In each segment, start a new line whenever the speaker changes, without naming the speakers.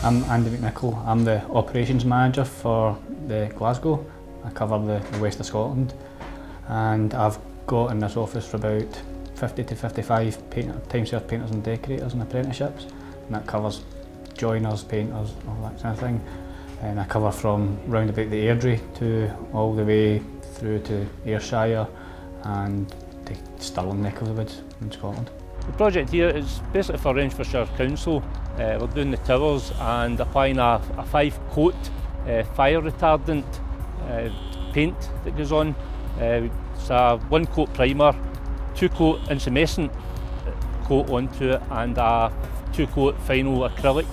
I'm Andy McNichol. I'm the operations manager for the Glasgow. I cover the west of Scotland, and I've got in this office for about 50 to 55 time-served painters and decorators and apprenticeships, and that covers joiners, painters, all that kind of thing. And I cover from round about the Airdrie to all the way through to Ayrshire and to Stirling neck of the woods in Scotland.
The project here is basically for Renfrewshire Council. We're doing the towers and applying a 5-coat fire retardant paint that goes on. It's a 1-coat primer, 2-coat incandescent coat onto it, and a 2-coat final acrylic.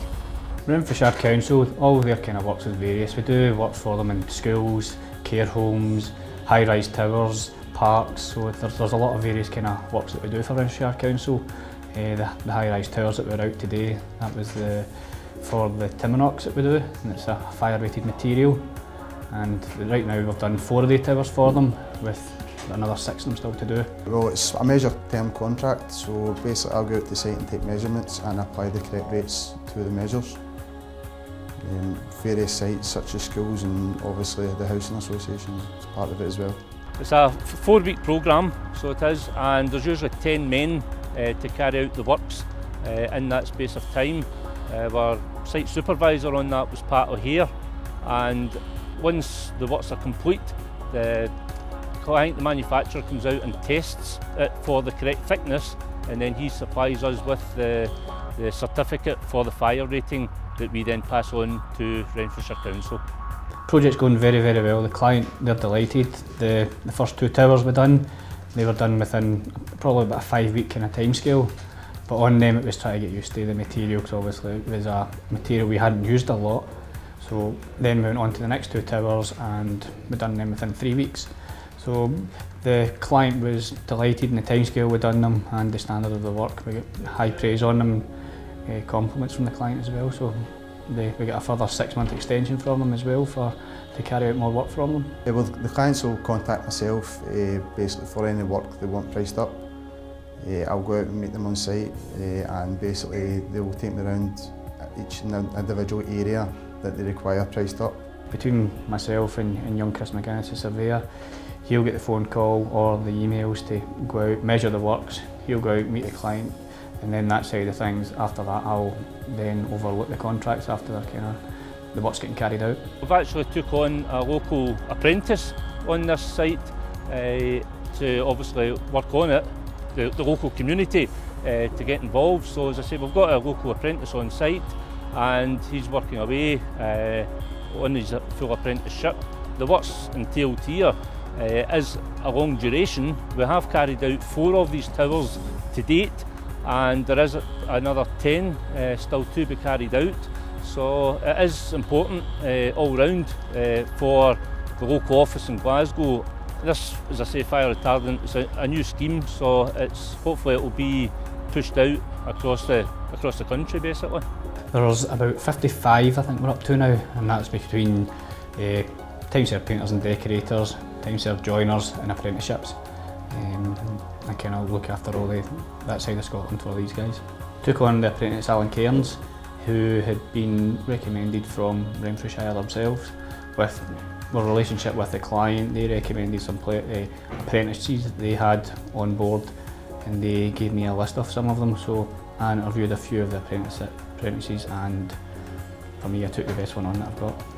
Renfrewshire Council, all their kind of works is various. We do work for them in schools, care homes, high-rise towers, parks, so there's a lot of various kind of works that we do for Renfrewshire Council. The high-rise towers that we're out today, that was for the Timinox that we do, and it's a fire-rated material. And right now we've done 4 of the towers for them, with another 6 of them still to do.
Well, it's a measured term contract, so basically I'll go out to site and take measurements and apply the correct rates to the measures. Various sites such as schools and obviously the housing association is part of it as well.
It's a 4-week programme, so it is, and there's usually 10 men to carry out the works in that space of time. Our site supervisor on that was part of here, and once the works are complete, the client, the manufacturer, comes out and tests it for the correct thickness, and then he supplies us with the certificate for the fire rating that we then pass on to Renfrewshire Council.
The project's going very, very well. The client, they're delighted. The first 2 towers we done, they were done within probably about a 5-week kind of time scale. But on them it was trying to get used to the material, because obviously it was a material we hadn't used a lot. So then we went on to the next 2 towers and we done them within 3 weeks. So the client was delighted in the time scale we done them and the standard of the work. We got high praise on them, compliments from the client as well. So we got a further 6-month extension from them as well to carry out more work from them.
Yeah, well, the clients will contact myself basically for any work they want priced up. I'll go out and meet them on site and basically they will take me around each individual area that they require priced up.
Between myself and young Chris McGuinness, the surveyor, he'll get the phone call or the emails to go out, measure the works, he'll go out, meet the client, and then that side of things, after that I'll then overlook the contracts after the work's getting carried out.
We've actually took on a local apprentice on this site to obviously work on it, the local community to get involved. So as I say, we've got a local apprentice on site and he's working away on his full apprenticeship. The works entailed here is a long duration. We have carried out 4 of these towers to date, and there is another 10 still to be carried out. So it is important all round for the local office in Glasgow. This, as I say, fire retardant is a new scheme, so hopefully it will be pushed out across the country basically.
There's about 55 I think we're up to now, and that's between time-served painters and decorators, time-served joiners and apprenticeships. And I kind of look after all that side of Scotland for these guys. Took on the apprentice Alan Cairns, who had been recommended from Renfrewshire themselves. With our relationship with the client, they recommended some apprentices that they had on board, and they gave me a list of some of them. So I interviewed a few of the apprentices, and for me I took the best one on that I've got.